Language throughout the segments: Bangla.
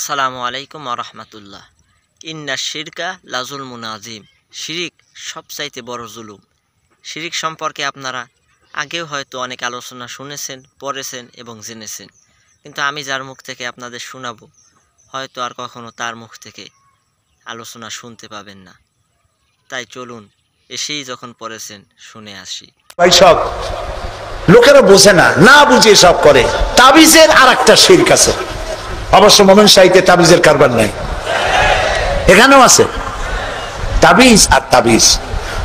আসসালামু আলাইকুম আরহামাতুল্লাহ। ইন্না শিরকা লাজুলমুন আযীম। শিরিক সবচাইতে বড় জুলুম। শিরিক সম্পর্কে আপনারা আগেও হয়তো অনেক আলোচনা শুনেছেন, পড়েছেন এবং জেনেছেন, কিন্তু আমি যার মুখ থেকে আপনাদের শোনাবো হয়তো আর কখনো তার মুখ থেকে আলোচনা শুনতে পাবেন না। তাই চলুন, এসেই যখন পড়েছেন শুনে আসি। ভাই সব লোকেরা বোঝে না, না বুঝে সব করে। তাবিজের আর একটা শিরক আছে। অবশ্য মোমেন শাহীতে তাবিজের কারবার নাই, এখানেও আছে তাবিজ। আর তাবিজ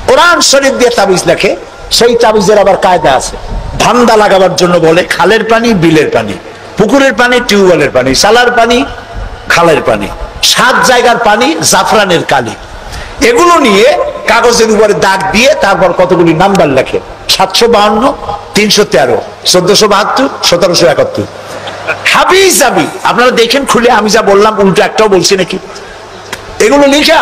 কোরআন শরীফ দিয়ে তাবিজ লেখে, সেই তাবিজের আবার কায়দা আছে। ধান্দা লাগাবার জন্য বলে খালের পানি, বিলের পানি, পুকুরের পানি, টিউবওয়েলের পানি, সালার পানি, খালের পানি, 7 জায়গার পানি, জাফরানের কালি, এগুলো নিয়ে কাগজের উপরে দাগ দিয়ে তারপর কতগুলি নাম্বার লেখে। 752, 313, 1472, 1771। হাবিজ আবি আপনারা দেখেন খুলে, আমি যা বললাম উল্টো একটাও বলছি নাকি? এগুলো লিখা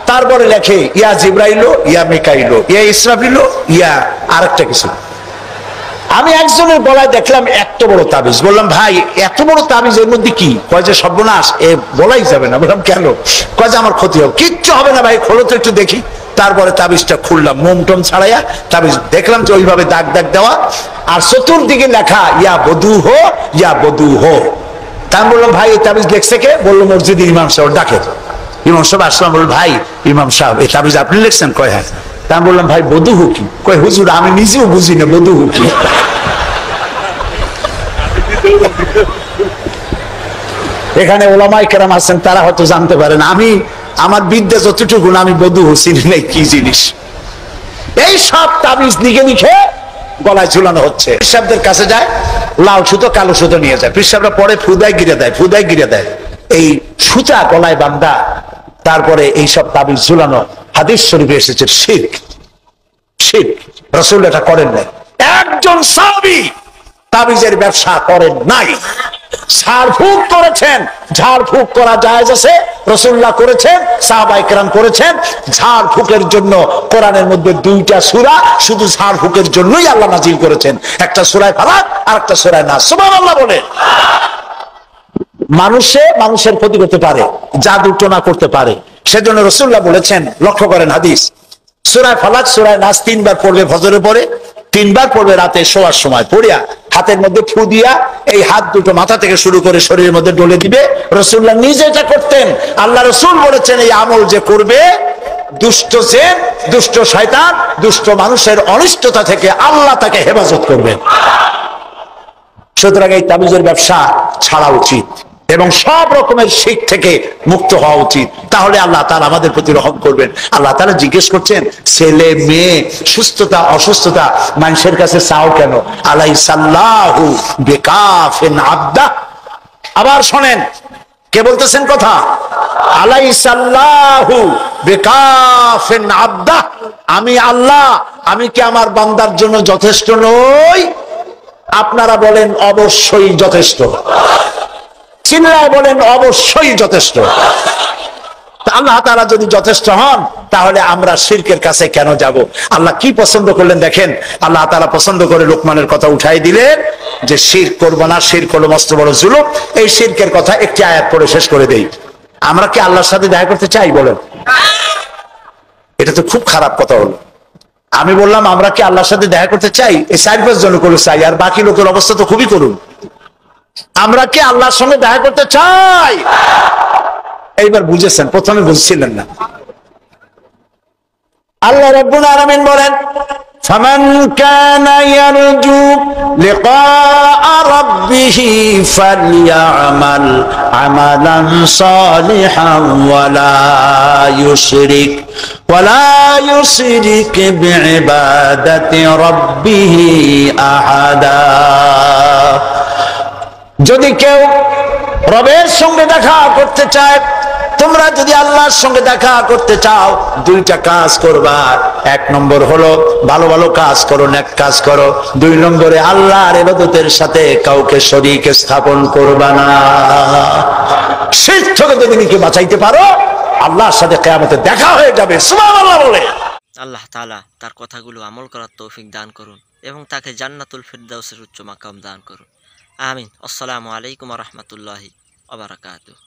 তারপরে লেখে ইয়া জিব্রাইলো, ইয়া মিকাইলো, ইয়া ইসরাফিলো, ইয়া আরেকটা কিছু। আমি একজনের গলায় দেখলাম এত বড় তাবিজ। বললাম ভাই এত বড় তাবিজ, এর মধ্যে কি? কয় যে সর্বনাশ, এ বলাই যাবে না। বললাম কেন? কয় যে আমার ক্ষতি হবে। কিচ্ছু হবে না ভাই, খোলো তো একটু দেখি। তারপরে তাবিজটা খুললাম, মোমটম ছাড়াইয়া তাবিজ দেখলাম যে ওইভাবে দাগ দাগ দেওয়া, আর চতুর্দিকে লেখা ইয়া বধু হো, ইয়া বধু হো। তা আমি বললাম ভাই এই তাবিজ লিখছে কে? বললো মসজিদের ইমাম সাহেব। ডাকে ইমাম সাহেব আসলাম, বলল ভাই ইমাম সাহেব এই তাবিজ আপনি লিখছেন? কয় হ্যাঁ। তা আমি বললাম ভাই বধু হো কি? কয় হুজুর আমি নিজেও বুঝি না বধু হো কি। এখানে ওলামায়ে কেরাম আছেন, তারা হয়তো জানতে পারেন। আমি আমার বিদ্যা যতটুকু, আমি বধু হুসিন নেই কি জিনিস। এই সব তাবিজ লিখে লিখে গলায় ঝুলানো হচ্ছে। পিসাবদের কাছে যায়, লাল সুতো কালো সুতো নিয়ে যায়, পিসাবরা পরে ফুদায় গিরে দেয়, ফুদায় গিরে দেয়। এই সুতা গলায় বান্ধা, তারপরে এই সব তাবিজ ঝুলানো। হাদিস শরীফে এসেছে শিরক। শিরক রাসূল এটা করেন নাই। একজন সাহাবী তাবিজের ব্যবসা করেন নাই। ঝাড়ফুঁক করেছেন, ঝাড়ফুঁক করা জায়েজ আছে, রাসূলুল্লাহ করেছেন, সাহাবায়ে কেরাম করেছেন। ঝাড়ফুঁকের জন্য কোরআনের মধ্যে 2টা সূরা শুধু ঝাড়ফুঁকের জন্যই আল্লাহ নাজিল করেছেন, একটা সূরা ফালাক আর একটা সূরা নাস। সুবহানাল্লাহ বলে। মানুষের ক্ষতি করতে পারে, জাদু টোনা করতে পারে, সেজন্য রাসূলুল্লাহ বলেছেন, লক্ষ্য করেন হাদিস, সূরা ফালাক সূরা নাস 3 বার পড়বে ফজরের পরে, 3 বার পড়বে রাতে শোয়ার সময়। পড়িয়া হাতের মধ্যে ফু দিয়া এই হাত দুটো মাথা থেকে শুরু করে শরীরের মধ্যে ডলে দিবে। রাসূলুল্লাহ নিজে এটা করতেন। আল্লাহ রাসূল বলেছেন এই আমল যে করবে, দুষ্ট জিন, দুষ্ট শয়তান, দুষ্ট মানুষের অনিষ্টতা থেকে আল্লাহ তাকে হেফাজত করবেন। সুতরাং এই তাবিজের ব্যবসা ছাড়া উচিত এবং সব রকমের শিরক থেকে মুক্ত হওয়া উচিত। তাহলে আল্লাহ তাআলা আমাদের প্রতি রহম করবেন। আল্লাহ তাআলা জিজ্ঞেস করছেন, ছেলে মেয়ে, সুস্থতা অসুস্থতা মানুষের কাছে চাও কেন? আলাইসাল্লাহু বিকাফিন আবদা। আবার শোনেন কে বলতেছেন কথা, আলাইসাল্লাহু বিকাফিন আবদা। আমি আল্লাহ, আমি কি আমার বান্দার জন্য যথেষ্ট নই? আপনারা বলেন অবশ্যই যথেষ্ট। চিল্লায় বলেন অবশ্যই যথেষ্ট। আল্লাহ তাআলা যদি যথেষ্ট হন, তাহলে আমরা শিরকের কাছে কেন যাব? আল্লাহ কি পছন্দ করলেন দেখেন। আল্লাহ তাআলা পছন্দ করে লোকমানের কথা উঠাই দিলেন যে শিরক করবো না, শিরক হলো মস্ত বড় জুলুম। এই শিরকের কথা একটি আয়াত পড়ে শেষ করে দেই। আমরা কি আল্লাহর সাথে দেখা করতে চাই বলেন? এটা তো খুব খারাপ কথা হলো। আমি বললাম আমরা কি আল্লাহর সাথে দেখা করতে চাই? এই 4-5 জন করে চাই, আর বাকি লোকের অবস্থা তো খুবই করুন। আমরা কি আল্লাহর সঙ্গে দেখা করতে চাই? এইবার বুঝেছেন, প্রথমে বুঝছিলেন না। আল্লাহ রাব্বুল আলামিন বলেন, ফামান কানা ইয়ারজু লিকা রাব্বিহি ফালইআমাল আমালান সালিহান ওয়ালা ইউশরিক বিইবাদাতি রাব্বিহি আহাদা। যদি কেউ রবের সঙ্গে দেখা করতে চায়, তোমরা যদি আল্লাহর সঙ্গে দেখা করতে চাও, 2টা কাজ করবা। 1 নম্বর হলো ভালো ভালো কাজ করো, নেক কাজ করো। 2 নম্বরে আল্লাহর ইবাদতের সাথে কাউকে শরীক স্থাপন করবা না। শিরক থেকে যদি নিজেকে বাঁচাইতে পারো, আল্লাহর সাথে কিয়ামতে দেখা হয়ে যাবে। সুবহানাল্লাহ বলে। আল্লাহ তাআলা তার কথাগুলো আমল করার তৌফিক দান করুন এবং তাকে জান্নাতুল ফিরদাউসের উচ্চ মাকাম দান করুন। আমিন। আসসালামু আলাইকুম ওয়া রাহমাতুল্লাহি ওয়া বারাকাতুহু।